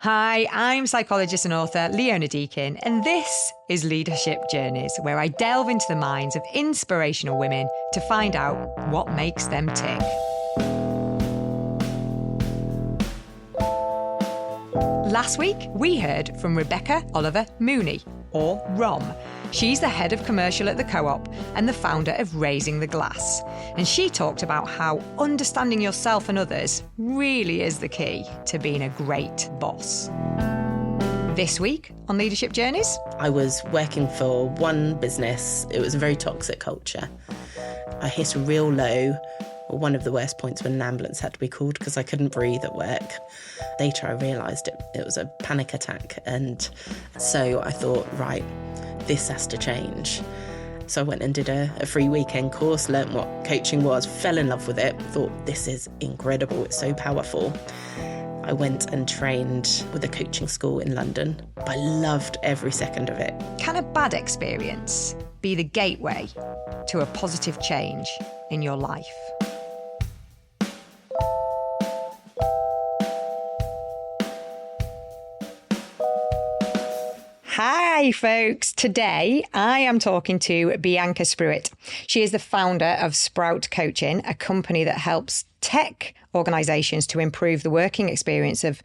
Hi, I'm psychologist and author Leona Deakin, and this is Leadership Journeys, where I delve into the minds of inspirational women to find out what makes them tick. Last week, we heard from Rebecca Oliver Mooney, or Rom. She's the head of commercial at the Co-op and the founder of Raising the Glass. And she talked about how understanding yourself and others really is the key to being a great boss. This week on Leadership Journeys, I was working for one business. It was a very toxic culture. I hit a real low, or one of the worst points when an ambulance had to be called because I couldn't breathe at work. Later I realised it was a panic attack, and so I thought, right, this has to change. So I went and did a free weekend course, learnt what coaching was, fell in love with it, thought this is incredible, it's so powerful. I went and trained with a coaching school in London. I loved every second of it. Can a bad experience be the gateway to a positive change in your life? Hi folks, today I am talking to Bianca Spruit. She is the founder of Sprout Coaching, a company that helps tech organisations to improve the working experience of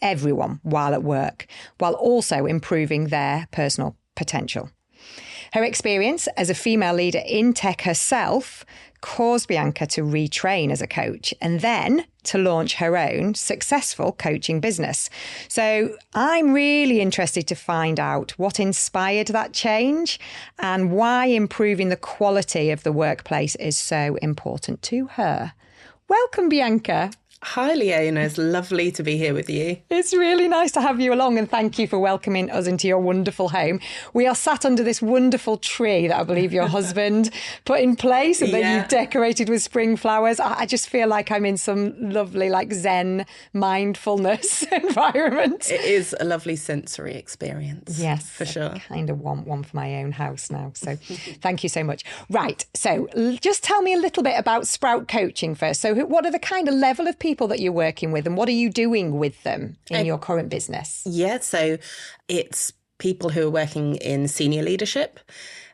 everyone while at work, while also improving their personal potential. Her experience as a female leader in tech herself caused Bianca to retrain as a coach and then to launch her own successful coaching business. So I'm really interested to find out what inspired that change and why improving the quality of the workplace is so important to her. Welcome, Bianca. Hi, Leona. It's lovely to be here with you. It's really nice to have you along, and thank you for welcoming us into your wonderful home. We are sat under this wonderful tree that I believe your husband put in place and that you decorated with spring flowers. I just feel like I'm in some lovely, like Zen mindfulness environment. It is a lovely sensory experience. Yes, for sure. I kind of want one for my own house now. So thank you so much. Right. So just tell me a little bit about Sprout Coaching first. So what are the kind of level of people that you're working with and what are you doing with them in your current business? Yeah, so it's people who are working in senior leadership,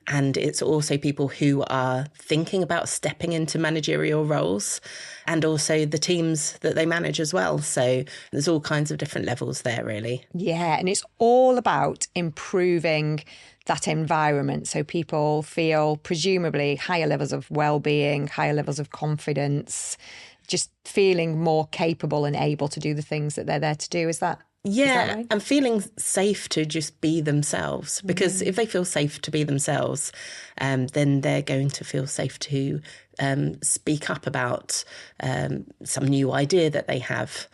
and it's also people who are thinking about stepping into managerial roles, and also the teams that they manage as well. So there's all kinds of different levels there, really. Yeah, and it's all about improving that environment so people feel presumably higher levels of well-being, higher levels of confidence, just feeling more capable and able to do the things that they're there to do. Is that right? And feeling safe to just be themselves, because if they feel safe to be themselves, then they're going to feel safe to speak up about some new idea that they have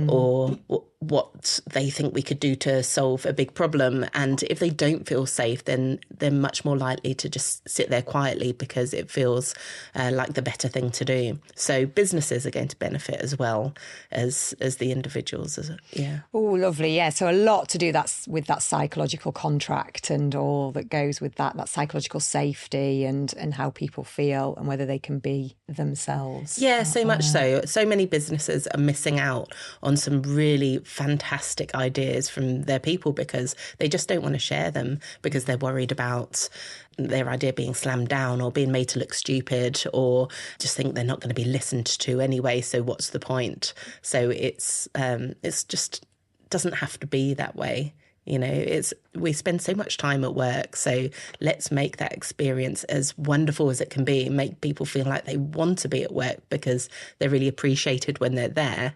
or what they think we could do to solve a big problem. And if they don't feel safe, then they're much more likely to just sit there quietly because it feels like the better thing to do. So businesses are going to benefit as well as the individuals. Oh, lovely. Yeah. So a lot to do with that psychological contract and all that goes with that psychological safety and how people feel and whether they can be themselves. Yeah, so much so. So many businesses are missing out on some really fantastic ideas from their people because they just don't want to share them because they're worried about their idea being slammed down or being made to look stupid, or just think they're not going to be listened to anyway, so what's the point? So it's just doesn't have to be that way. You know, we spend so much time at work, so let's make that experience as wonderful as it can be, make people feel like they want to be at work because they're really appreciated when they're there.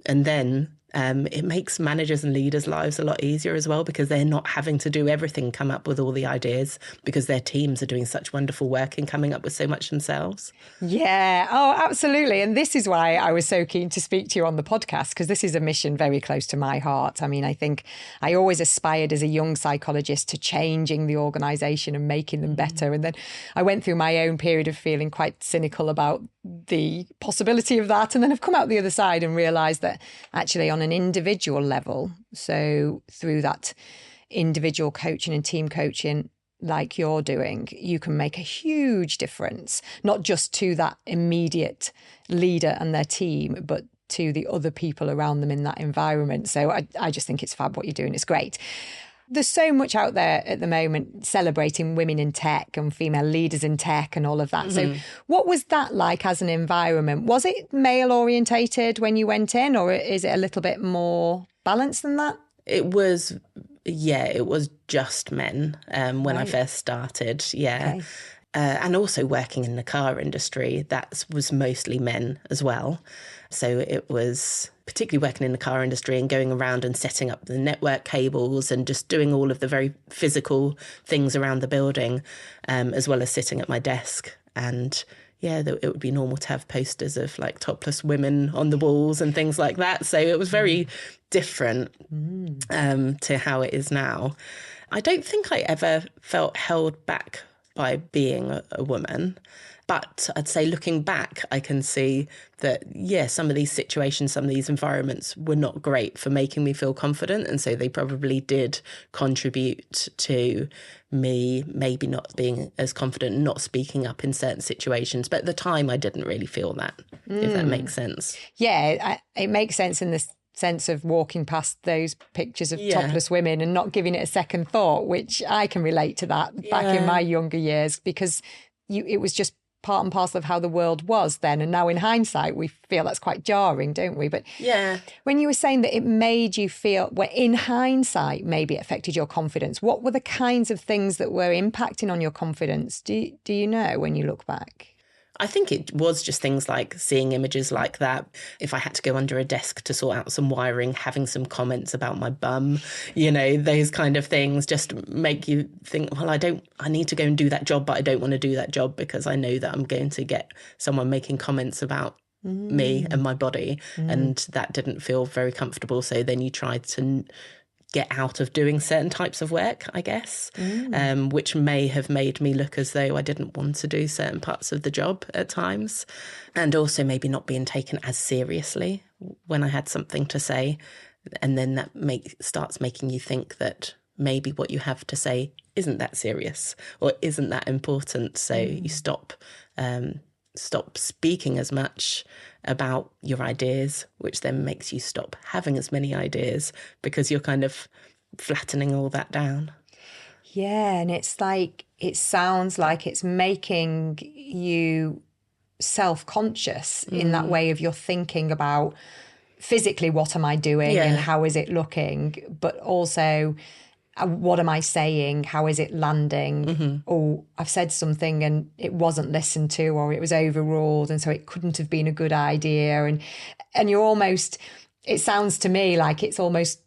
And then it makes managers and leaders' lives a lot easier as well because they're not having to do everything, come up with all the ideas because their teams are doing such wonderful work and coming up with so much themselves. Yeah, oh, absolutely. And this is why I was so keen to speak to you on the podcast, because this is a mission very close to my heart. I mean, I think I always aspired as a young psychologist to changing the organisation and making them better. And then I went through my own period of feeling quite cynical about the possibility of that. And then I've come out the other side and realised that actually on an individual level, so through that individual coaching and team coaching like you're doing, you can make a huge difference, not just to that immediate leader and their team, but to the other people around them in that environment. So I just think it's fab what you're doing. It's great. There's so much out there at the moment celebrating women in tech and female leaders in tech and all of that. So what was that like as an environment? Was it male orientated when you went in, or is it a little bit more balanced than that? It was just men when I first started. Yeah. Okay. And also working in the car industry, that was mostly men as well. So it was particularly working in the car industry and going around and setting up the network cables and just doing all of the very physical things around the building, as well as sitting at my desk. And yeah, it would be normal to have posters of like topless women on the walls and things like that. So it was very different to how it is now. I don't think I ever felt held back by being a woman. But I'd say looking back, I can see that, yeah, some of these situations, some of these environments were not great for making me feel confident. And so they probably did contribute to me maybe not being as confident, not speaking up in certain situations. But at the time, I didn't really feel that, if that makes sense. Yeah, it makes sense in the sense of walking past those pictures of topless women and not giving it a second thought, which I can relate to that back in my younger years, because it was just part and parcel of how the world was then. And now in hindsight, we feel that's quite jarring, don't we? But when you were saying that it made you feel, well, in hindsight, maybe it affected your confidence, what were the kinds of things that were impacting on your confidence? Do you know when you look back? I think it was just things like seeing images like that. If I had to go under a desk to sort out some wiring, having some comments about my bum, those kind of things just make you think, well, I need to go and do that job, but I don't want to do that job because I know that I'm going to get someone making comments about me and my body. And that didn't feel very comfortable. So then you try to get out of doing certain types of work, I guess, which may have made me look as though I didn't want to do certain parts of the job at times. And also maybe not being taken as seriously when I had something to say. And then that starts making you think that maybe what you have to say isn't that serious or isn't that important. So you stop speaking as much about your ideas, which then makes you stop having as many ideas because you're kind of flattening all that down. Yeah, and it sounds like it's making you self-conscious in that way of your thinking about physically what am I doing and how is it looking, but also what am I saying? How is it landing? Oh, I've said something and it wasn't listened to, or it was overruled, and so it couldn't have been a good idea. And you're almost, it sounds to me like it's almost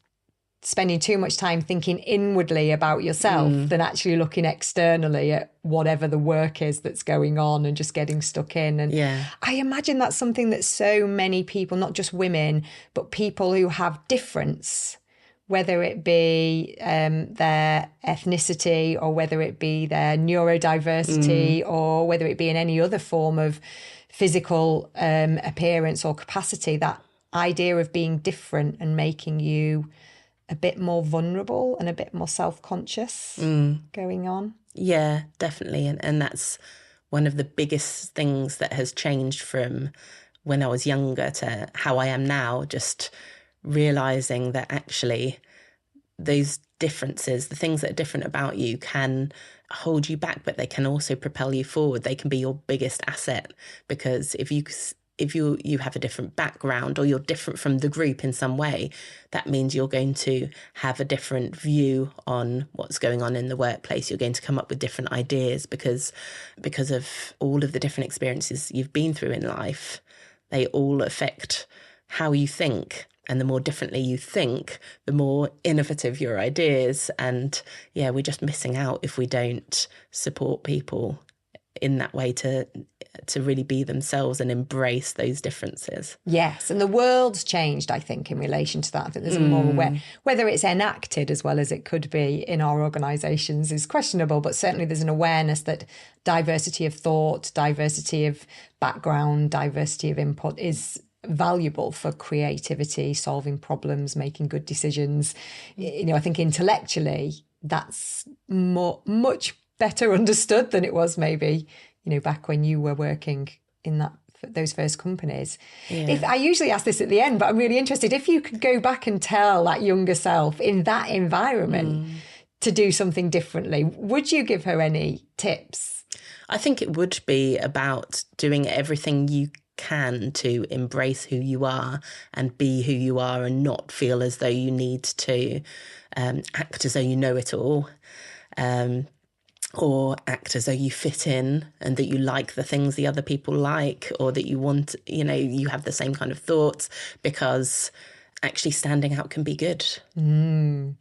spending too much time thinking inwardly about yourself than actually looking externally at whatever the work is that's going on and just getting stuck in. And I imagine that's something that so many people, not just women, but people who have difference, whether it be their ethnicity or whether it be their neurodiversity or whether it be in any other form of physical appearance or capacity, that idea of being different and making you a bit more vulnerable and a bit more self-conscious going on. Yeah, definitely. And that's one of the biggest things that has changed from when I was younger to how I am now, just realising that actually those differences, the things that are different about you, can hold you back, but they can also propel you forward. They can be your biggest asset, because if you have a different background or you're different from the group in some way, that means you're going to have a different view on what's going on in the workplace. You're going to come up with different ideas because of all of the different experiences you've been through in life. They all affect how you think. And the more differently you think, the more innovative your ideas. And yeah, we're just missing out if we don't support people in that way to really be themselves and embrace those differences. Yes, and the world's changed, I think, in relation to that. I think there's a more aware, whether it's enacted as well as it could be in our organisations is questionable, but certainly there's an awareness that diversity of thought, diversity of background, diversity of input is valuable for creativity, solving problems, making good decisions. I think intellectually that's much better understood than it was maybe, back when you were working in that those first companies. Yeah. If I usually ask this at the end, but I'm really interested, if you could go back and tell that younger self in that environment to do something differently, would you give her any tips? I think it would be about doing everything you can to embrace who you are and be who you are, and not feel as though you need to act as though you know it all, or act as though you fit in and that you like the things the other people like, or that you want, you have the same kind of thoughts, because actually standing out can be good. And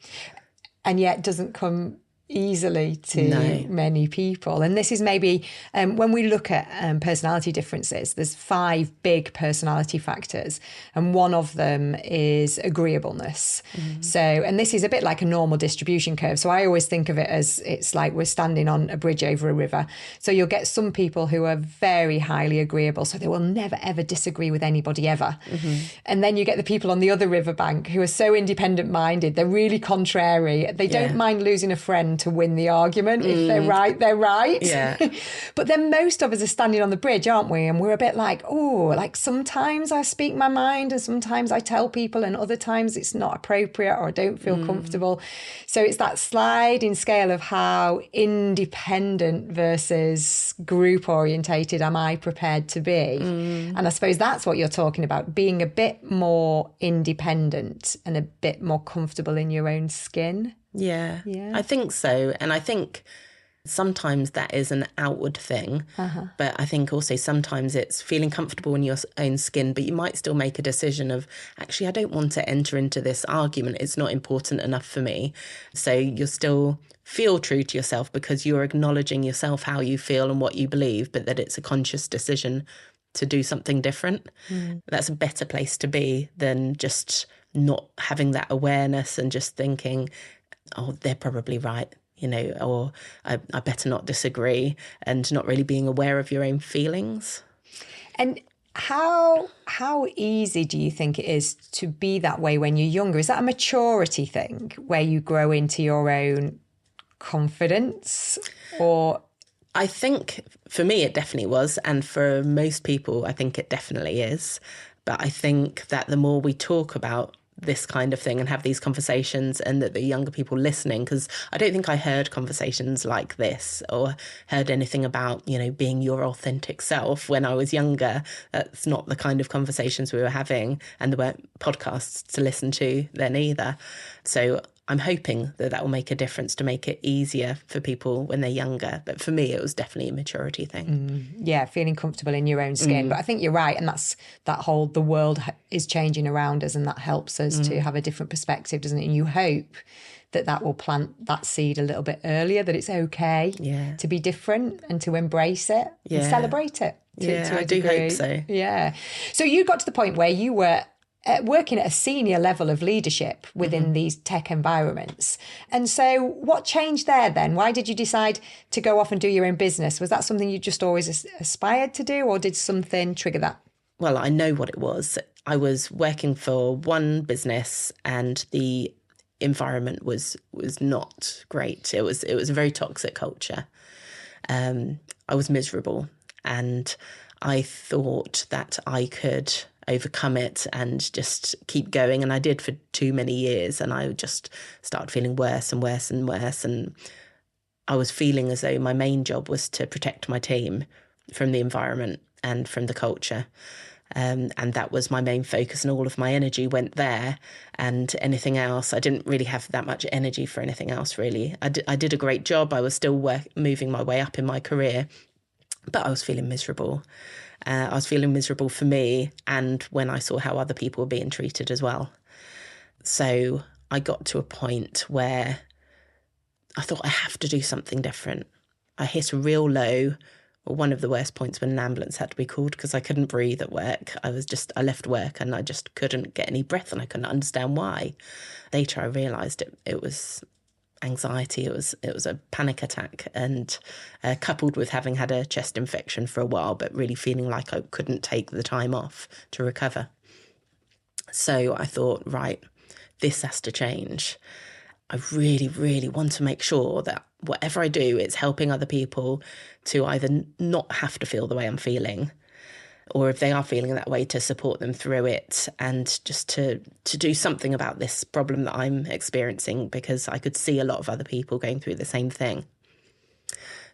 yet doesn't come easily to many people. And this is maybe when we look at personality differences, there's 5 big personality factors, and one of them is agreeableness. So, and this is a bit like a normal distribution curve. So I always think of it as it's like we're standing on a bridge over a river. So you'll get some people who are very highly agreeable, so they will never ever disagree with anybody ever. And then you get the people on the other riverbank who are so independent minded, they're really contrary, they don't mind losing a friend to win the argument. If they're right, they're right. Yeah. But then most of us are standing on the bridge, aren't we? And we're a bit like, sometimes I speak my mind and sometimes I tell people, and other times it's not appropriate or I don't feel comfortable. So it's that sliding scale of how independent versus group orientated am I prepared to be. And I suppose that's what you're talking about, being a bit more independent and a bit more comfortable in your own skin. Yeah, I think so. And I think sometimes that is an outward thing, but I think also sometimes it's feeling comfortable in your own skin, but you might still make a decision of, actually, I don't want to enter into this argument. It's not important enough for me. So you'll still feel true to yourself because you're acknowledging yourself, how you feel and what you believe, but that it's a conscious decision to do something different. That's a better place to be than just not having that awareness and just thinking, oh, they're probably right, or I better not disagree, and not really being aware of your own feelings. And how easy do you think it is to be that way when you're younger? Is that a maturity thing where you grow into your own confidence? Or I think for me it definitely was, and for most people I think it definitely is. But I think that the more we talk about this kind of thing and have these conversations, and that the younger people listening, because I don't think I heard conversations like this or heard anything about, being your authentic self when I was younger. That's not the kind of conversations we were having, and there weren't podcasts to listen to then either. So I'm hoping that will make a difference to make it easier for people when they're younger. But for me, it was definitely a maturity thing. Yeah, feeling comfortable in your own skin. But I think you're right. And that's that whole, the world is changing around us, and that helps us to have a different perspective, doesn't it? And you hope that will plant that seed a little bit earlier, that it's okay to be different and to embrace it and celebrate it. To I do hope so. Yeah. So you got to the point where you were working at a senior level of leadership within these tech environments. And so what changed there then? Why did you decide to go off and do your own business? Was that something you just always aspired to do, or did something trigger that? Well, I know what it was. I was working for one business and the environment was not great. It was a very toxic culture. I was miserable, and I thought that I could overcome it and just keep going. And I did for too many years, and I just started feeling worse and worse and worse. And I was feeling as though my main job was to protect my team from the environment and from the culture. And that was my main focus, and all of my energy went there. And anything else, I didn't really have that much energy for anything else, really. I did a great job. I was still moving my way up in my career, but I was feeling miserable. I was feeling miserable for me, and when I saw how other people were being treated as well. So I got to a point where I thought I have to do something different. I hit a real low, or one of the worst points, when an ambulance had to be called because I couldn't breathe at work. I left work and I just couldn't get any breath, and I couldn't understand why. Later I realised it was anxiety. It was a panic attack, and coupled with having had a chest infection for a while, but really feeling like I couldn't take the time off to recover. So I thought, right, this has to change. I really, really want to make sure that whatever I do, it's helping other people to either not have to feel the way I'm feeling, or if they are feeling that way, to support them through it, and just to do something about this problem that I'm experiencing, because I could see a lot of other people going through the same thing.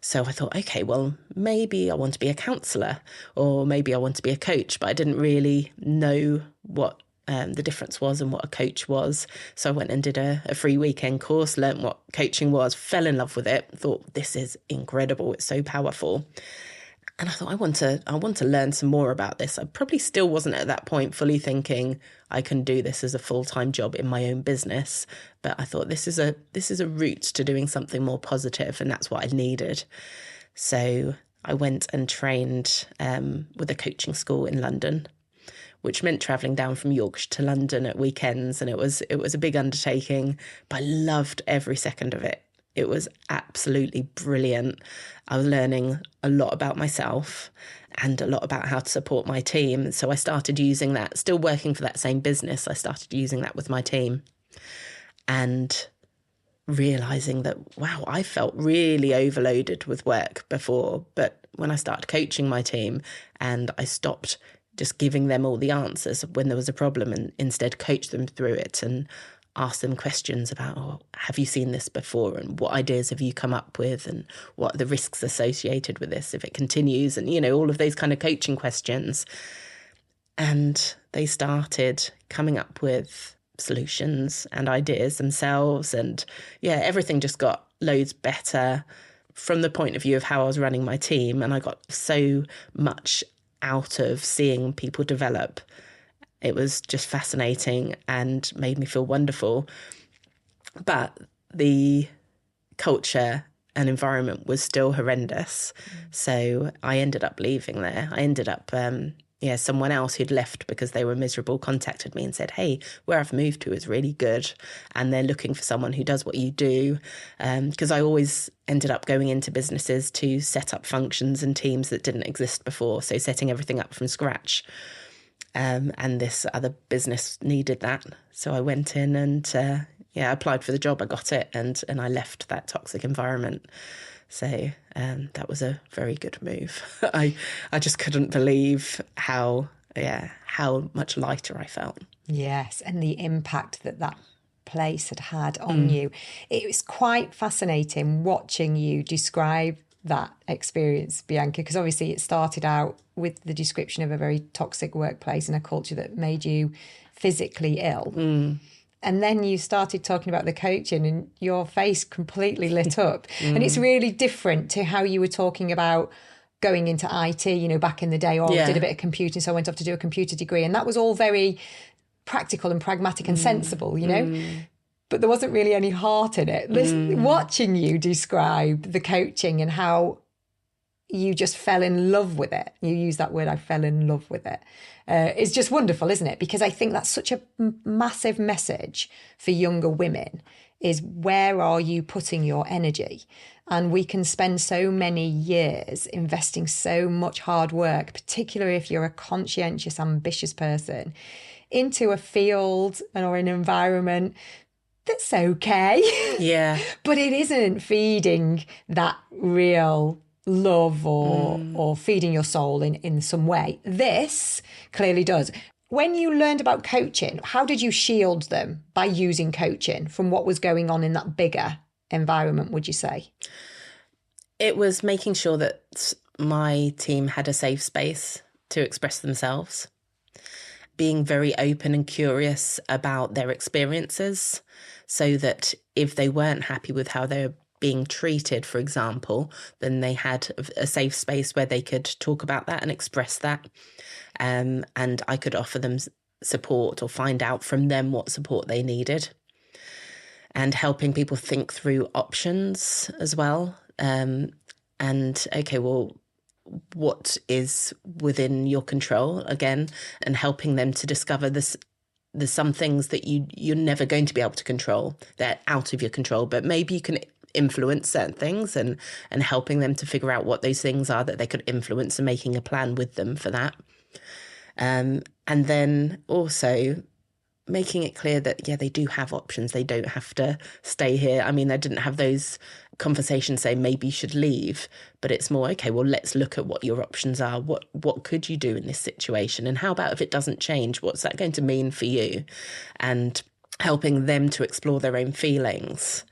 So I thought, okay, well, maybe I want to be a counsellor, or maybe I want to be a coach, but I didn't really know what the difference was and what a coach was. So I went and did a free weekend course, learnt what coaching was, fell in love with it, thought this is incredible, it's so powerful. And I thought, I want to learn some more about this. I probably still wasn't at that point fully thinking I can do this as a full-time job in my own business. But I thought this is a route to doing something more positive, and that's what I needed. So I went and trained with a coaching school in London, which meant travelling down from Yorkshire to London at weekends. And it was a big undertaking, but I loved every second of it. It was absolutely brilliant. I was learning a lot about myself and a lot about how to support my team. So I started using that, still working for that same business. I started using that with my team and realising that, wow, I felt really overloaded with work before. But when I started coaching my team and I stopped just giving them all the answers when there was a problem and instead coach them through it and ask them questions about, oh, have you seen this before? And what ideas have you come up with? And what are the risks associated with this if it continues? And, all of those kind of coaching questions. And they started coming up with solutions and ideas themselves. And everything just got loads better from the point of view of how I was running my team. And I got so much out of seeing people develop. It was just fascinating and made me feel wonderful. But the culture and environment was still horrendous. So I ended up leaving there. I ended up, someone else who'd left because they were miserable contacted me and said, hey, where I've moved to is really good. And they're looking for someone who does what you do. Because I always ended up going into businesses to set up functions and teams that didn't exist before. So setting everything up from scratch. And this other business needed that. So I went in and, applied for the job. I got it and I left that toxic environment. So that was a very good move. I just couldn't believe how much lighter I felt. Yes, and the impact that place had on you. It was quite fascinating watching you describe that experience, Bianca, because obviously it started out with the description of a very toxic workplace and a culture that made you physically ill. And then you started talking about the coaching and your face completely lit up. And it's really different to how you were talking about going into IT, back in the day, or did a bit of computing, so I went off to do a computer degree. And that was all very practical and pragmatic and sensible, But there wasn't really any heart in it. Watching you describe the coaching and how you just fell in love with it. You use that word, I fell in love with it. It's just wonderful, isn't it? Because I think that's such a massive message for younger women is where are you putting your energy? And we can spend so many years investing so much hard work, particularly if you're a conscientious, ambitious person, into a field or an environment that's okay. Yeah. But it isn't feeding that real love or feeding your soul in some way. This clearly does. When you learned about coaching, how did you shield them by using coaching from what was going on in that bigger environment, would you say? It was making sure that my team had a safe space to express themselves, being very open and curious about their experiences, so that if they weren't happy with how they were being treated, for example, then they had a safe space where they could talk about that and express that. And I could offer them support or find out from them what support they needed. And helping people think through options as well. What is within your control again, and helping them to discover this. There's some things that you're never going to be able to control. They're out of your control, but maybe you can influence certain things and helping them to figure out what those things are that they could influence and making a plan with them for that. And then also making it clear that, yeah, they do have options. They don't have to stay here. I mean, I didn't have those conversations saying maybe you should leave, but it's more, okay, well, let's look at what your options are. What could you do in this situation? And how about if it doesn't change? What's that going to mean for you? And helping them to explore their own feelings.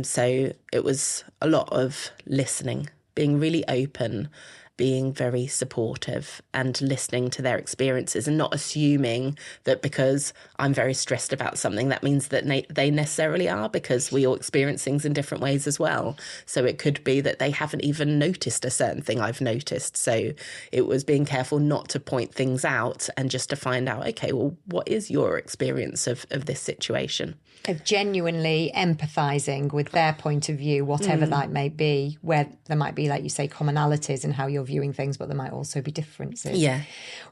So it was a lot of listening, being really open, being very supportive and listening to their experiences and not assuming that because I'm very stressed about something, that means that they necessarily are, because we all experience things in different ways as well. So it could be that they haven't even noticed a certain thing I've noticed. So it was being careful not to point things out and just to find out, okay, well, what is your experience of this situation? Of genuinely empathising with their point of view, whatever that may be, where there might be, like you say, commonalities in how you're viewing things, but there might also be differences. Yeah.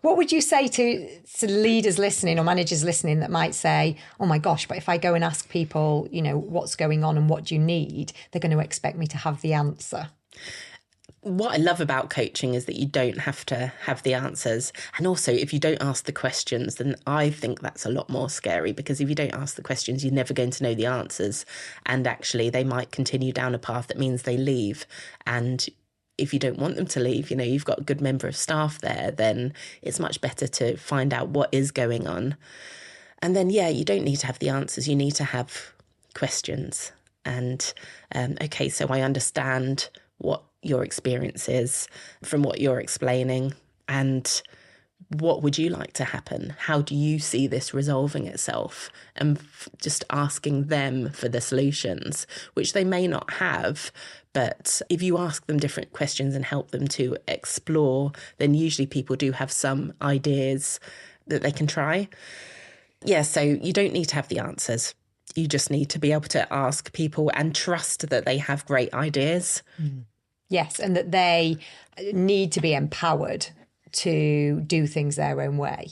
What would you say to leaders listening or managers listening that might say, oh my gosh, but if I go and ask people, you know, what's going on and what do you need, they're going to expect me to have the answer? What I love about coaching is that you don't have to have the answers. And also, if you don't ask the questions, then I think that's a lot more scary, because if you don't ask the questions, you're never going to know the answers. And actually, they might continue down a path that means they leave. And if you don't want them to leave, you know, you've got a good member of staff there, then it's much better to find out what is going on. And then, yeah, you don't need to have the answers. You need to have questions. And, okay, so I understand what your experience is from what you're explaining, and what would you like to happen? How do you see this resolving itself? And just asking them for the solutions, which they may not have. But if you ask them different questions and help them to explore, then usually people do have some ideas that they can try. Yeah, so you don't need to have the answers. You just need to be able to ask people and trust that they have great ideas. Yes, and that they need to be empowered to do things their own way.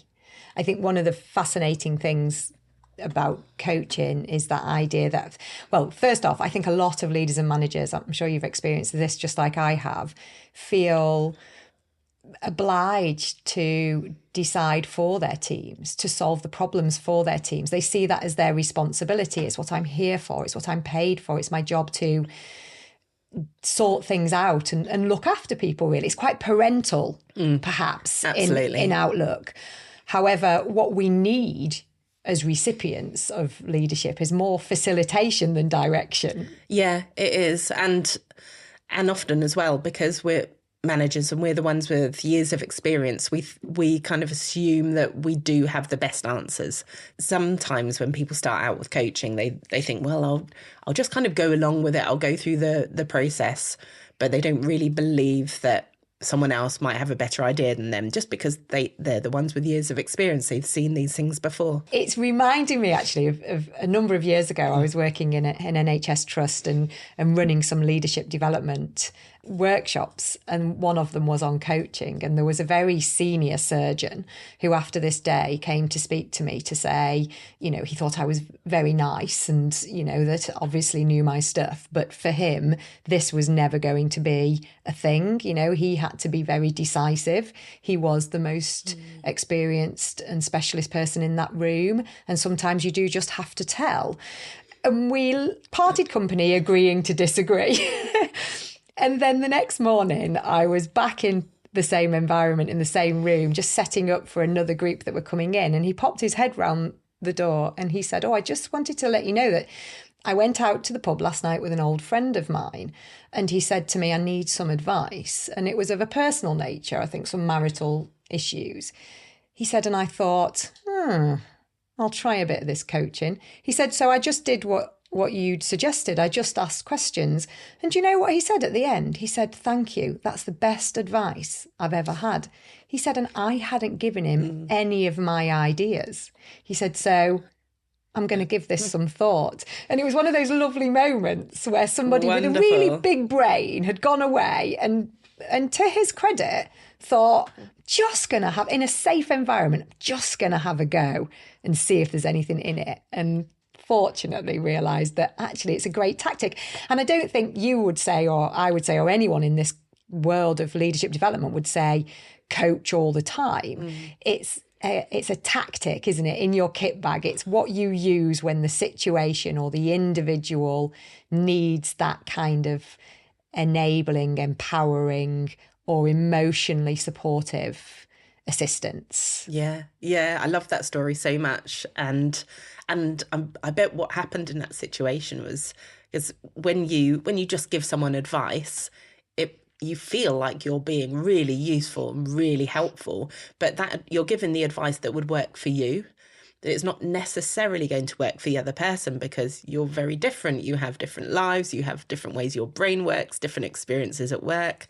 I think one of the fascinating things about coaching is that idea that, well, first off, I think a lot of leaders and managers, I'm sure you've experienced this just like I have, feel obliged to decide for their teams, to solve the problems for their teams. They see that as their responsibility. It's what I'm here for. It's what I'm paid for. It's my job to sort things out and look after people, really. It's quite parental, perhaps, in outlook. However, what we need as recipients of leadership is more facilitation than direction. Yeah, it is. And often as well, because we're managers and we're the ones with years of experience, we kind of assume that we do have the best answers. Sometimes when people start out with coaching, they think, well, I'll just kind of go along with it. I'll go through the process, but they don't really believe that someone else might have a better idea than them, just because they're the ones with years of experience. They've seen these things before. It's reminding me actually of a number of years ago. I was working in an NHS trust and running some leadership development workshops, and one of them was on coaching, and there was a very senior surgeon who after this day came to speak to me to say, you know, he thought I was very nice and, you know, that obviously knew my stuff, but for him this was never going to be a thing. You know, he had to be very decisive. He was the most experienced and specialist person in that room, and sometimes you do just have to tell. And we parted company agreeing to disagree. And then the next morning, I was back in the same environment, in the same room, just setting up for another group that were coming in. And he popped his head round the door and he said, oh, I just wanted to let you know that I went out to the pub last night with an old friend of mine. And he said to me, I need some advice. And it was of a personal nature, I think some marital issues. He said, and I thought, I'll try a bit of this coaching. He said, so I just did what you'd suggested. I just asked questions. And do you know what he said at the end? He said, thank you. That's the best advice I've ever had. He said, and I hadn't given him any of my ideas. He said, so I'm going to give this some thought. And it was one of those lovely moments where somebody with a really big brain had gone away and to his credit, thought, just going to have, in a safe environment, just going to have a go and see if there's anything in it. And fortunately realised that actually it's a great tactic. And I don't think you would say, or I would say, or anyone in this world of leadership development would say, coach all the time. It's it's a tactic, isn't it, in your kit bag. It's what you use when the situation or the individual needs that kind of enabling, empowering, or emotionally supportive assistance. Yeah, I love that story so much. And I bet what happened in that situation was, because when you just give someone advice, you feel like you're being really useful and really helpful, but that you're giving the advice that would work for you. That it's not necessarily going to work for the other person because you're very different. You have different lives, you have different ways your brain works, different experiences at work.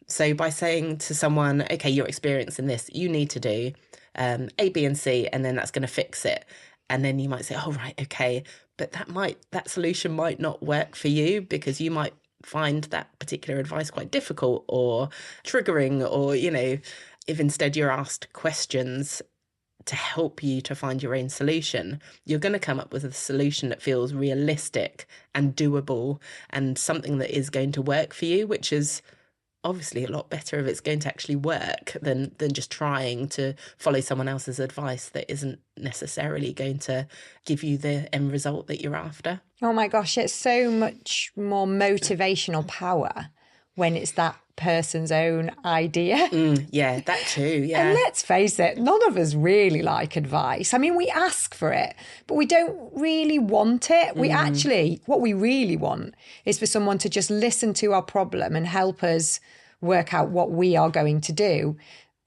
So by saying to someone, okay, you're experiencing this, you need to do A, B, and C, and then that's going to fix it. And then you might say, oh, right, okay, but that solution might not work for you because you might find that particular advice quite difficult or triggering, or, if instead you're asked questions to help you to find your own solution, you're going to come up with a solution that feels realistic and doable and something that is going to work for you, which is obviously a lot better if it's going to actually work than just trying to follow someone else's advice that isn't necessarily going to give you the end result that you're after. Oh my gosh, it's so much more motivational power when it's that person's own idea. Yeah, that too, yeah. And let's face it, none of us really like advice. I mean, we ask for it, but we don't really want it. What we really want is for someone to just listen to our problem and help us work out what we are going to do.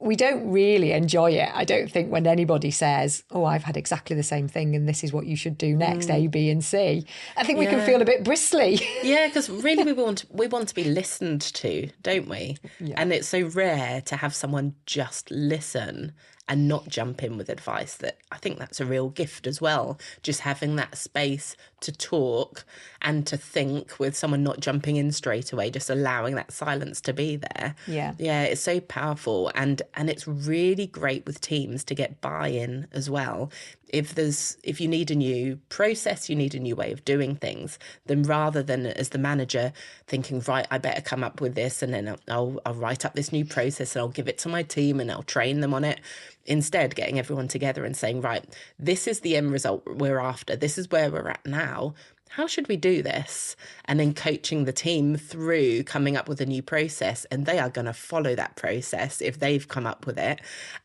We don't really enjoy it, I don't think, when anybody says, oh, I've had exactly the same thing and this is what you should do next, A, B, and C. I think we can feel a bit bristly. Yeah, because really we want to be listened to, don't we? Yeah. And it's so rare to have someone just listen and not jump in with advice. That I think that's a real gift as well. Just having that space to talk and to think with someone not jumping in straight away, just allowing that silence to be there. Yeah. Yeah, it's so powerful. And it's really great with teams to get buy-in as well. If you need a new process, you need a new way of doing things, then rather than as the manager thinking, right, I better come up with this and then I'll write up this new process and I'll give it to my team and I'll train them on it. Instead, getting everyone together and saying, right, this is the end result we're after. This is where we're at now. How should we do this? And then coaching the team through coming up with a new process, and they are going to follow that process if they've come up with it,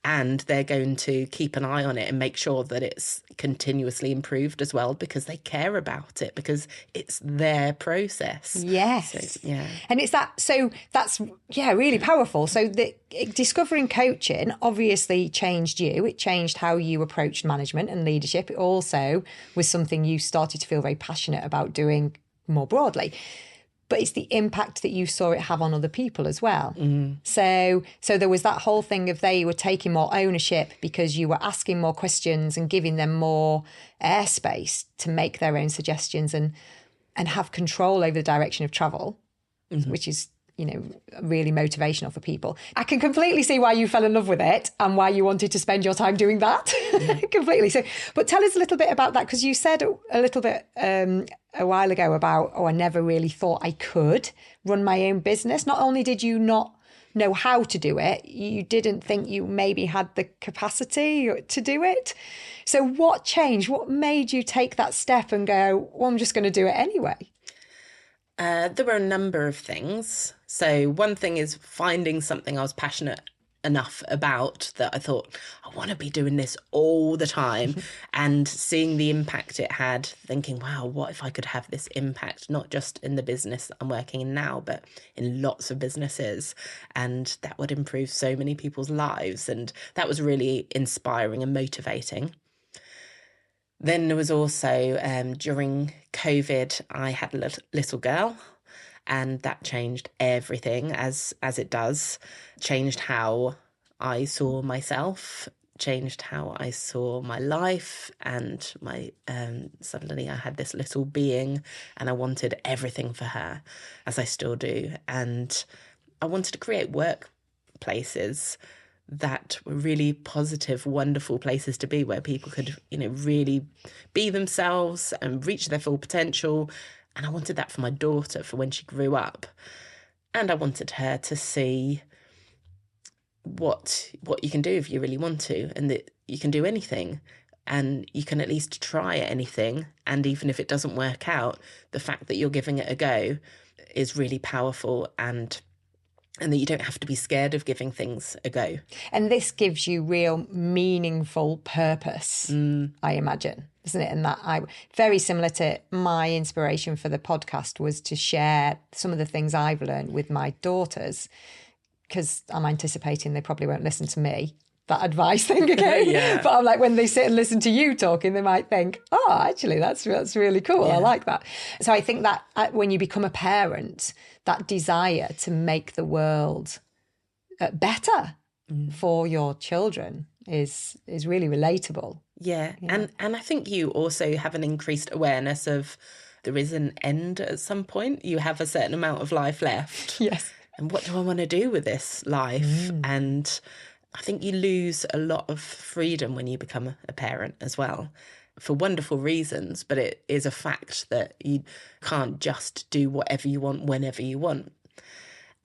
and they're going to keep an eye on it and make sure that it's continuously improved as well because they care about it, because it's their process. Yes. So, yeah. And that's really powerful. So the discovering coaching obviously changed you. It changed how you approached management and leadership. It also was something you started to feel very passionate about doing more broadly. But it's the impact that you saw it have on other people as well. So there was that whole thing of they were taking more ownership because you were asking more questions and giving them more airspace to make their own suggestions and have control over the direction of travel, which is, really motivational for people. I can completely see why you fell in love with it and why you wanted to spend your time doing that. Completely. So, but tell us a little bit about that, because you said a little bit a while ago about, I never really thought I could run my own business. Not only did you not know how to do it, you didn't think you maybe had the capacity to do it. So what changed? What made you take that step and go, well, I'm just going to do it anyway? There were a number of things. So one thing is finding something I was passionate enough about that I thought, I want to be doing this all the time, and seeing the impact it had, thinking, wow, what if I could have this impact, not just in the business I'm working in now, but in lots of businesses, and that would improve so many people's lives. And that was really inspiring and motivating. Then there was also, during COVID, I had a little girl, and that changed everything, as it does. Changed how I saw myself, changed how I saw my life, and suddenly I had this little being, and I wanted everything for her, as I still do. And I wanted to create workplaces that were really positive, wonderful places to be, where people could, really be themselves and reach their full potential. And I wanted that for my daughter, for when she grew up. And I wanted her to see what you can do if you really want to, and that you can do anything, and you can at least try anything. And even if it doesn't work out, the fact that you're giving it a go is really powerful, and that you don't have to be scared of giving things a go. And this gives you real meaningful purpose, I imagine, isn't it? And that very similar to my inspiration for the podcast was to share some of the things I've learned with my daughters, because I'm anticipating they probably won't listen to me, that advice thing again. Yeah. But I'm like, when they sit and listen to you talking, they might think, oh, actually, that's really cool. Yeah. I like that. So I think that when you become a parent, that desire to make the world better for your children is really relatable. Yeah. And I think you also have an increased awareness of there is an end at some point. You have a certain amount of life left. Yes. And what do I want to do with this life? And I think you lose a lot of freedom when you become a parent as well, for wonderful reasons. But it is a fact that you can't just do whatever you want whenever you want.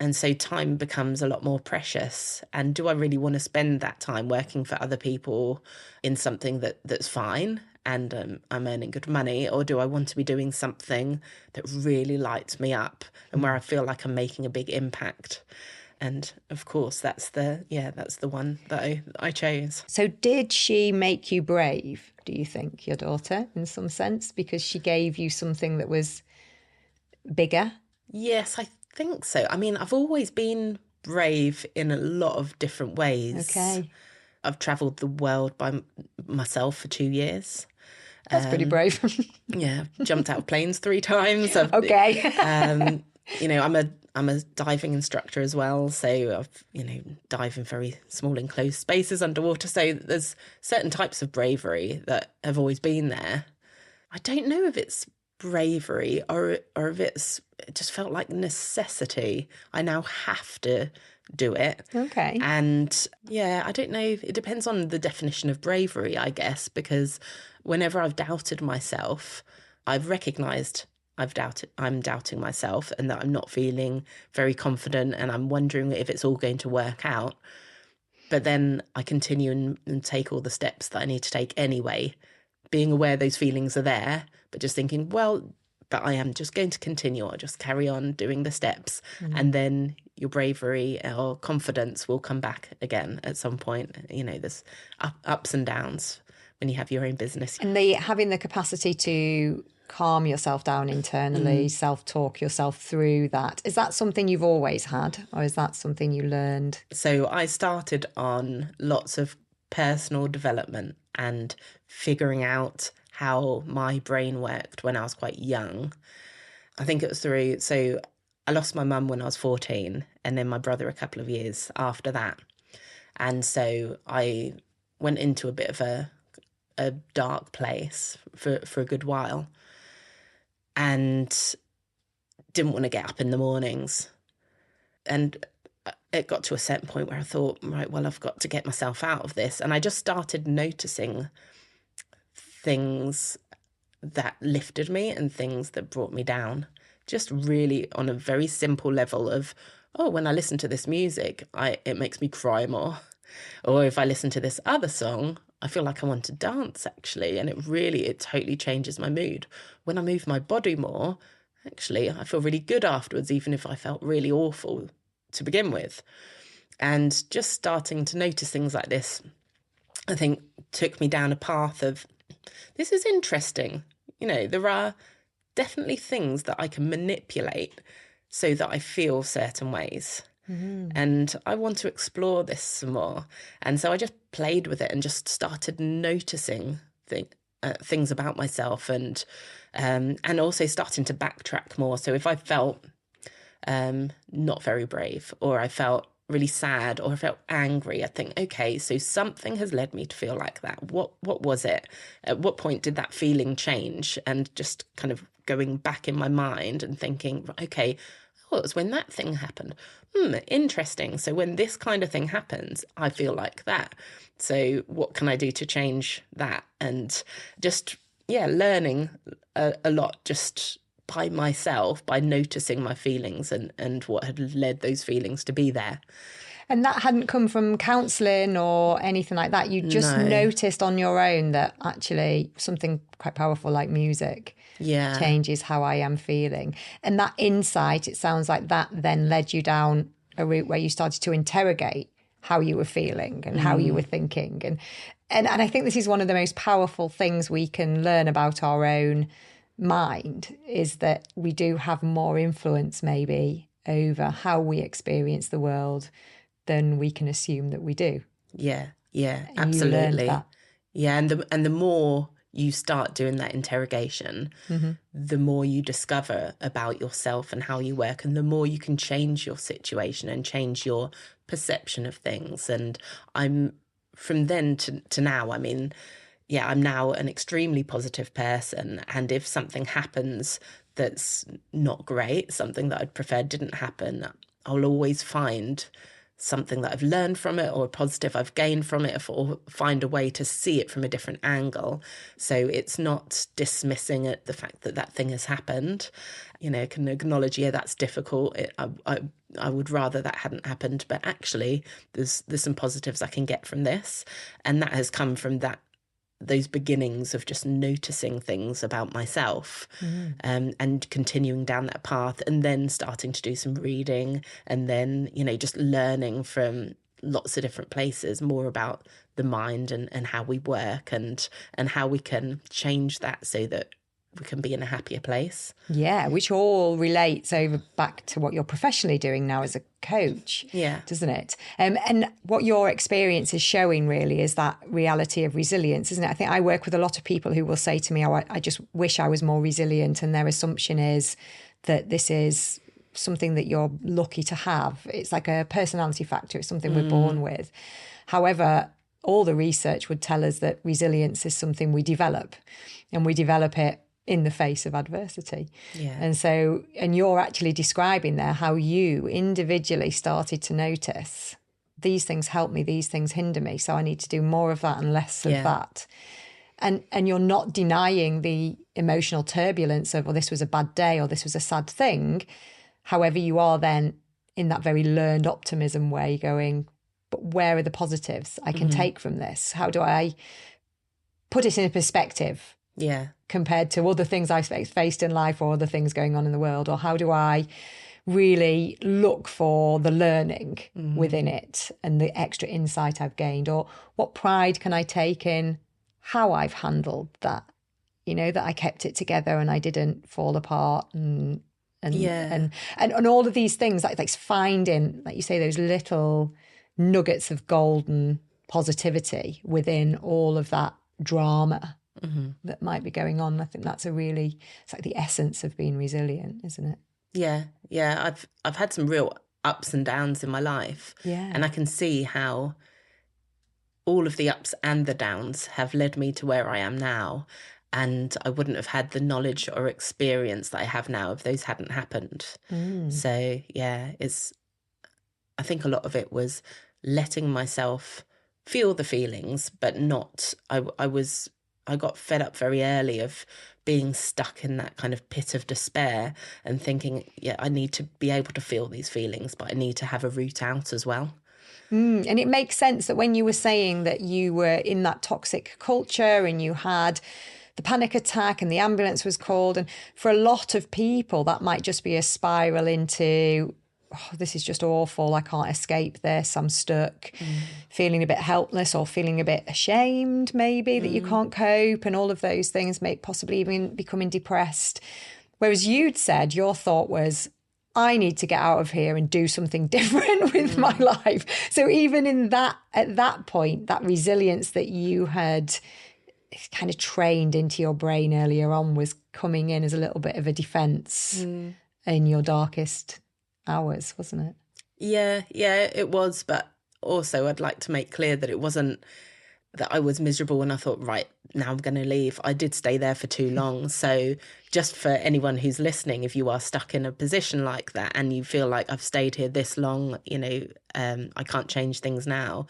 And so time becomes a lot more precious. And do I really want to spend that time working for other people in something that's fine and I'm earning good money? Or do I want to be doing something that really lights me up and where I feel like I'm making a big impact? And of course, that's the one that I chose. So did she make you brave, do you think, your daughter, in some sense? Because she gave you something that was bigger? Yes, I think so. I mean, I've always been brave in a lot of different ways. Okay. I've travelled the world by myself for 2 years. That's pretty brave. Yeah, jumped out of planes 3 times. Okay. I'm a diving instructor as well, so I've dive in very small enclosed spaces underwater. So there's certain types of bravery that have always been there. I don't know if it's bravery or if it just felt like necessity. I now have to do it. Okay. And yeah, I don't know. It depends on the definition of bravery, I guess, because whenever I've doubted myself, I've recognised I'm doubting myself and that I'm not feeling very confident and I'm wondering if it's all going to work out. But then I continue and take all the steps that I need to take anyway, being aware those feelings are there, but just thinking, well, but I am just going to continue. I'll just carry on doing the steps. And then your bravery or confidence will come back again at some point. There's ups and downs when you have your own business. And having the capacity to calm yourself down internally, self-talk yourself through that. Is that something you've always had, or is that something you learned? So I started on lots of personal development and figuring out how my brain worked when I was quite young. I think it was so I lost my mum when I was 14 and then my brother a couple of years after that. And so I went into a bit of a dark place for a good while. And didn't want to get up in the mornings. And it got to a certain point where I thought, right, well, I've got to get myself out of this. And I just started noticing things that lifted me and things that brought me down. Just really on a very simple level of, when I listen to this music, it makes me cry more. Or if I listen to this other song, I feel like I want to dance, actually. And it totally changes my mood. When I move my body more, actually, I feel really good afterwards, even if I felt really awful to begin with. And just starting to notice things like this, I think, took me down a path of, this is interesting. There are definitely things that I can manipulate so that I feel certain ways. And I want to explore this some more. And so I just played with it and just started noticing things about myself and also starting to backtrack more. So if I felt not very brave, or I felt really sad, or I felt angry, I'd think, okay, so something has led me to feel like that. What was it? At what point did that feeling change? And just kind of going back in my mind and thinking, okay, it was when that thing happened. Interesting. So when this kind of thing happens, I feel like that. So what can I do to change that? And just, learning a lot just by myself, by noticing my feelings and what had led those feelings to be there. And that hadn't come from counselling or anything like that. You just No. noticed on your own that actually something quite powerful like music changes how I am feeling. And that insight, it sounds like that then led you down a route where you started to interrogate how you were feeling and how you were thinking. And I think this is one of the most powerful things we can learn about our own mind, is that we do have more influence maybe over how we experience the world than we can assume that we do. Yeah, And absolutely. you learned that. Yeah, and the more you start doing that interrogation, the more you discover about yourself and how you work, and the more you can change your situation and change your perception of things. And I'm from then to now, I mean, yeah, I'm now an extremely positive person. And if something happens that's not great, something that I'd prefer didn't happen, I'll always find something that I've learned from it or a positive I've gained from it, or find a way to see it from a different angle. So it's not dismissing it, the fact that that thing has happened. You know, can acknowledge, yeah, that's difficult. I would rather that hadn't happened, but actually there's some positives I can get from this. And that has come from those beginnings of just noticing things about myself, and continuing down that path, and then starting to do some reading, and then, you know, just learning from lots of different places more about the mind and how we work and how we can change that so that we can be in a happier place. Yeah, which all relates over back to what you're professionally doing now as a coach, doesn't it? And what your experience is showing really is that reality of resilience, isn't it? I think I work with a lot of people who will say to me, oh, I just wish I was more resilient. And their assumption is that this is something that you're lucky to have. It's like a personality factor. It's something we're born with. However, all the research would tell us that resilience is something we develop, and we develop it in the face of adversity. And so, and you're actually describing there how you individually started to notice, these things help me, these things hinder me, so I need to do more of that and less of that. And you're not denying the emotional turbulence of, well, this was a bad day or this was a sad thing. However, you are then in that very learned optimism way going, but where are the positives I can take from this? How do I put it in a perspective? Compared to other things I've faced in life or other things going on in the world? Or how do I really look for the learning within it and the extra insight I've gained? Or what pride can I take in how I've handled that? You know, that I kept it together and I didn't fall apart and all of these things, like finding, like you say, those little nuggets of golden positivity within all of that drama that might be going on. I think that's it's like the essence of being resilient, isn't it? Yeah. I've had some real ups and downs in my life. And I can see how all of the ups and the downs have led me to where I am now. And I wouldn't have had the knowledge or experience that I have now if those hadn't happened. So yeah, I think a lot of it was letting myself feel the feelings, but not, I got fed up very early of being stuck in that kind of pit of despair and thinking, yeah, I need to be able to feel these feelings, but I need to have a route out as well. And it makes sense that when you were saying that you were in that toxic culture and you had the panic attack and the ambulance was called, and for a lot of people that might just be a spiral into, oh, this is just awful, I can't escape this, I'm stuck, feeling a bit helpless or feeling a bit ashamed maybe that you can't cope, and all of those things, make possibly even becoming depressed. Whereas you'd said your thought was, I need to get out of here and do something different with my life. So even in that, at that point, that resilience that you had kind of trained into your brain earlier on was coming in as a little bit of a defense in your darkest hours, wasn't it? Yeah, it was. But also I'd like to make clear that it wasn't that I was miserable and I thought, right, now I'm going to leave. I did stay there for too long. So just for anyone who's listening, if you are stuck in a position like that and you feel like I've stayed here this long, you know, I can't change things now,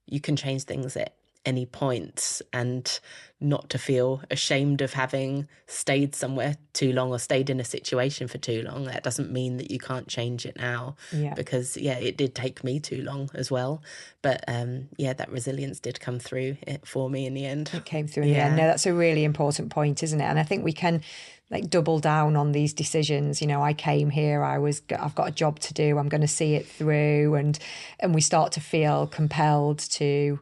you can change things at any point, and not to feel ashamed of having stayed somewhere too long or stayed in a situation for too long. That doesn't mean that you can't change it now, because it did take me too long as well. But that resilience did come through it for me in the end. It came through in the end. No, that's a really important point, isn't it? And I think we can double down on these decisions. I came here, I've got a job to do, I'm going to see it through, and we start to feel compelled to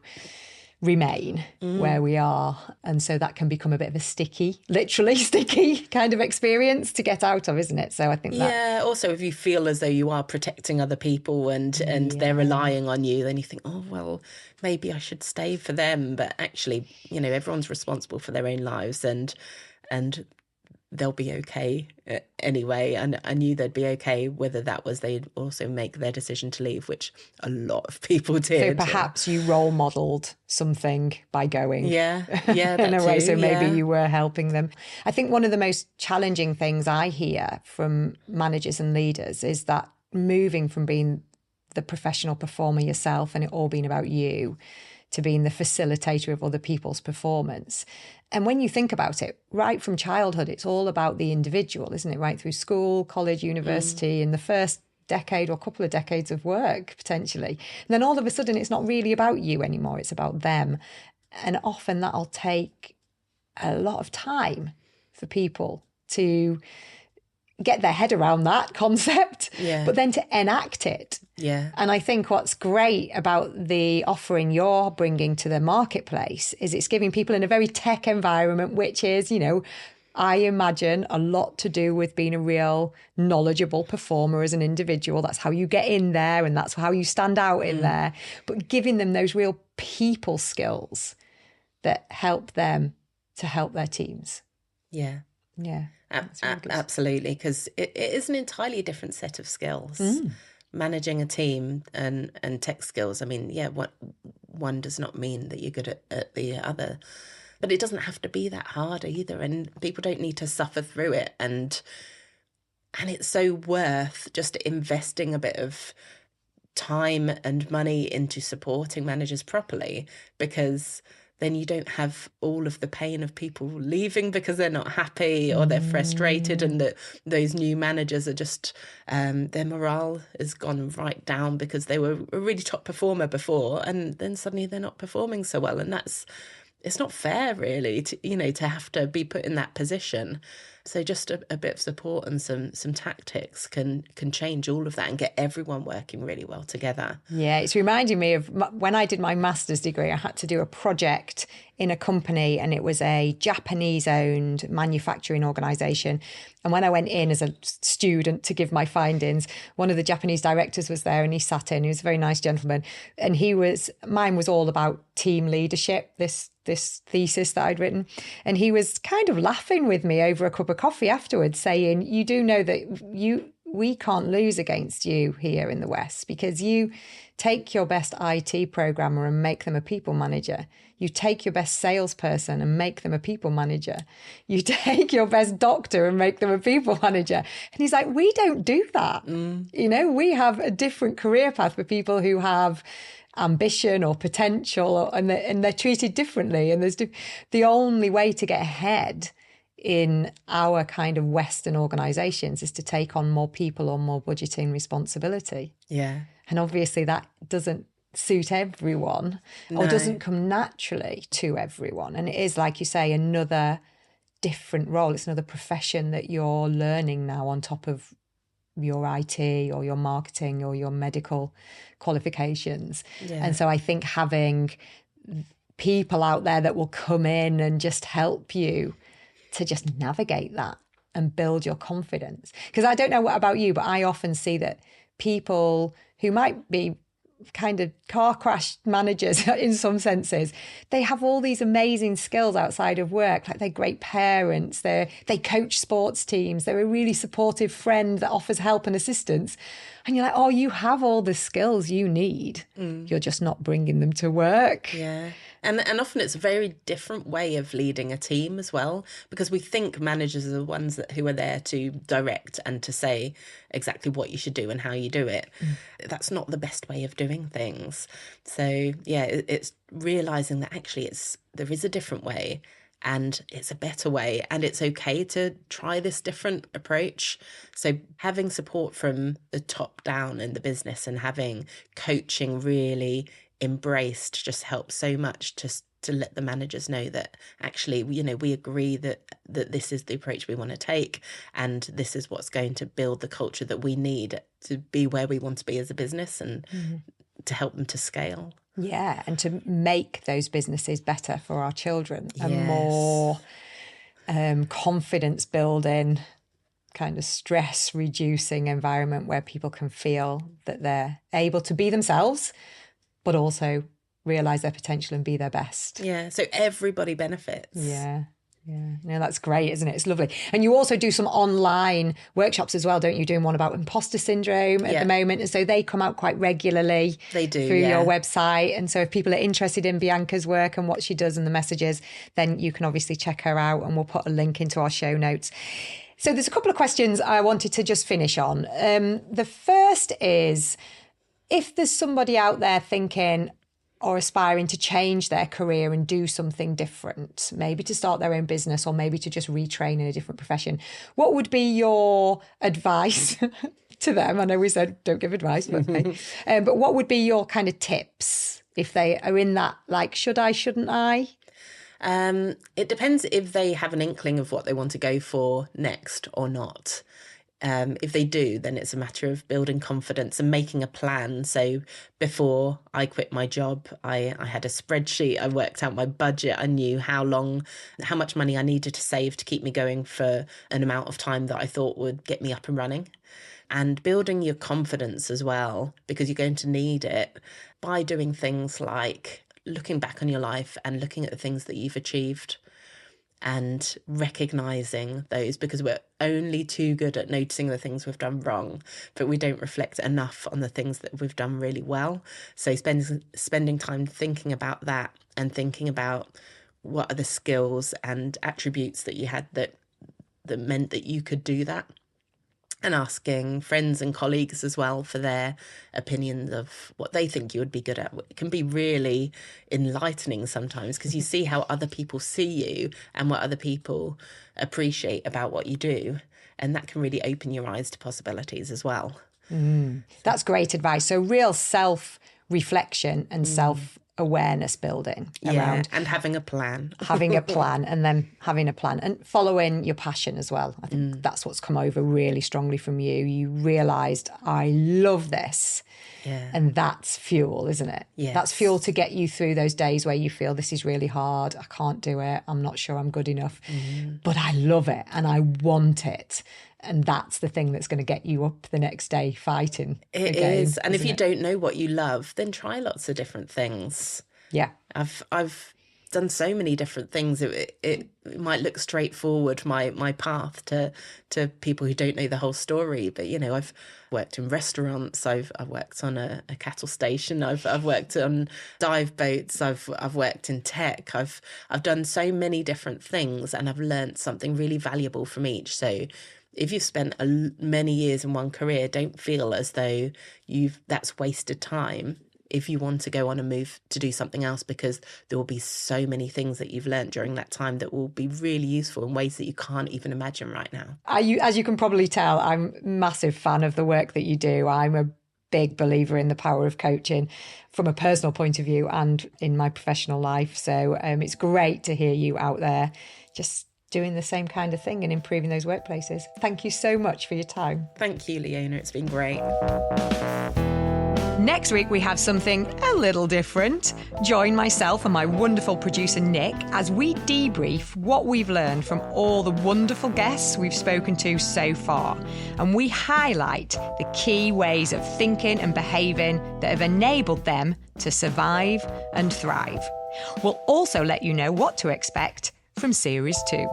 remain where we are. And so that can become a bit of a literally sticky kind of experience to get out of, isn't it? So I think that... Yeah, also if you feel as though you are protecting other people and they're relying on you, then you think, oh, well, maybe I should stay for them. But actually, everyone's responsible for their own lives, and they'll be okay anyway. And I knew they'd be okay whether that was they'd also make their decision to leave, which a lot of people did. So perhaps you role modelled something by going. Yeah, in a way. So maybe you were helping them. I think one of the most challenging things I hear from managers and leaders is that moving from being the professional performer yourself and it all being about you to being the facilitator of other people's performance. And when you think about it, right from childhood, it's all about the individual, isn't it? Right through school, college, university, in the first decade or couple of decades of work, potentially. And then all of a sudden, it's not really about you anymore. It's about them. And often that'll take a lot of time for people to get their head around that concept, but then to enact it. Yeah. And I think what's great about the offering you're bringing to the marketplace is it's giving people in a very tech environment, which is, I imagine a lot to do with being a real knowledgeable performer as an individual. That's how you get in there and that's how you stand out in there. But giving them those real people skills that help them to help their teams. Yeah. Yeah. Absolutely, because it is an entirely different set of skills. Managing a team and tech skills. I mean, one does not mean that you're good at the other, but it doesn't have to be that hard either. And people don't need to suffer through it. And it's so worth just investing a bit of time and money into supporting managers properly, because then you don't have all of the pain of people leaving because they're not happy or they're frustrated, and that those new managers are just, their morale has gone right down because they were a really top performer before, and then suddenly they're not performing so well. And it's not fair really to have to be put in that position. So just a bit of support and some tactics can change all of that and get everyone working really well together. Yeah, it's reminding me of when I did my master's degree, I had to do a project in a company, and it was a Japanese-owned manufacturing organisation. And when I went in as a student to give my findings, one of the Japanese directors was there, and he sat in. He was a very nice gentleman. And mine was all about team leadership, this thesis that I'd written. And he was kind of laughing with me over a cup of coffee afterwards, saying, you do know that we can't lose against you here in the West, because you take your best IT programmer and make them a people manager. You take your best salesperson and make them a people manager. You take your best doctor and make them a people manager. And he's like, we don't do that. We have a different career path for people who have ambition or potential, and they're treated differently. And there's the only way to get ahead in our kind of Western organisations is to take on more people or more budgeting responsibility. Yeah. And obviously that doesn't suit everyone or doesn't come naturally to everyone. And it is, like you say, another different role. It's another profession that you're learning now on top of your IT or your marketing or your medical qualifications. Yeah. And so I think having people out there that will come in and just help you to just navigate that and build your confidence. Because I don't know what about you, but I often see that people who might be kind of car crash managers in some senses, they have all these amazing skills outside of work. Like they're great parents, they coach sports teams, they're a really supportive friend that offers help and assistance. And you're like, oh, you have all the skills you need. You're just not bringing them to work. Yeah. And often it's a very different way of leading a team as well, because we think managers are the ones who are there to direct and to say exactly what you should do and how you do it. That's not the best way of doing things. So yeah, it's realising that actually there is a different way, and it's a better way, and it's okay to try this different approach. So having support from the top down in the business and having coaching really embraced just helps so much to let the managers know that actually, we agree that this is the approach we want to take, and this is what's going to build the culture that we need to be where we want to be as a business, and to help them to scale. Yeah, and to make those businesses better for our children, a more confidence building, kind of stress reducing environment where people can feel that they're able to be themselves, but also realise their potential and be their best. Yeah, so everybody benefits. Yeah. No, that's great, isn't it? It's lovely. And you also do some online workshops as well, don't you? Doing one about imposter syndrome at the moment. And so they come out quite regularly. They do, through your website. And so if people are interested in Bianca's work and what she does and the messages, then you can obviously check her out, and we'll put a link into our show notes. So there's a couple of questions I wanted to just finish on. The first is, if there's somebody out there thinking or aspiring to change their career and do something different, maybe to start their own business or maybe to just retrain in a different profession, what would be your advice to them? I know we said don't give advice, but but what would be your kind of tips if they are in that, like, should I, shouldn't I? It depends if they have an inkling of what they want to go for next or not. If they do, then it's a matter of building confidence and making a plan. So before I quit my job, I had a spreadsheet. I worked out my budget. I knew how much money I needed to save to keep me going for an amount of time that I thought would get me up and running. And building your confidence as well, because you're going to need it by doing things like looking back on your life and looking at the things that you've achieved and recognizing those, because we're only too good at noticing the things we've done wrong, but we don't reflect enough on the things that we've done really well. So spending time thinking about that and thinking about what are the skills and attributes that you had that meant that you could do that, and asking friends and colleagues as well for their opinions of what they think you would be good at. It can be really enlightening sometimes, because you see how other people see you and what other people appreciate about what you do. And that can really open your eyes to possibilities as well. That's great advice. So real self-reflection and self-awareness building around. And having a plan. Having a plan, and then having a plan and following your passion as well. I think that's what's come over really strongly from you. You realised, I love this. Yeah. And that's fuel, isn't it? Yes. That's fuel to get you through those days where you feel this is really hard. I can't do it. I'm not sure I'm good enough. But I love it and I want it. And that's the thing that's going to get you up the next day fighting. It is. And if you don't know what you love, then try lots of different things. Yeah. I've done so many different things. It might look straightforward, my path to people who don't know the whole story. But, I've worked in restaurants. I've worked on a cattle station. I've worked on dive boats. I've worked in tech. I've done so many different things, and I've learned something really valuable from each. So if you've spent many years in one career, don't feel as though that's wasted time if you want to go on and move to do something else, because there will be so many things that you've learned during that time that will be really useful in ways that you can't even imagine right now. As you can probably tell, I'm a massive fan of the work that you do. I'm a big believer in the power of coaching from a personal point of view and in my professional life. So it's great to hear you out there just doing the same kind of thing and improving those workplaces. Thank you so much for your time. Thank you, Leona. It's been great. Next week, we have something a little different. Join myself and my wonderful producer, Nick, as we debrief what we've learned from all the wonderful guests we've spoken to so far. And we highlight the key ways of thinking and behaving that have enabled them to survive and thrive. We'll also let you know what to expect from Series 2.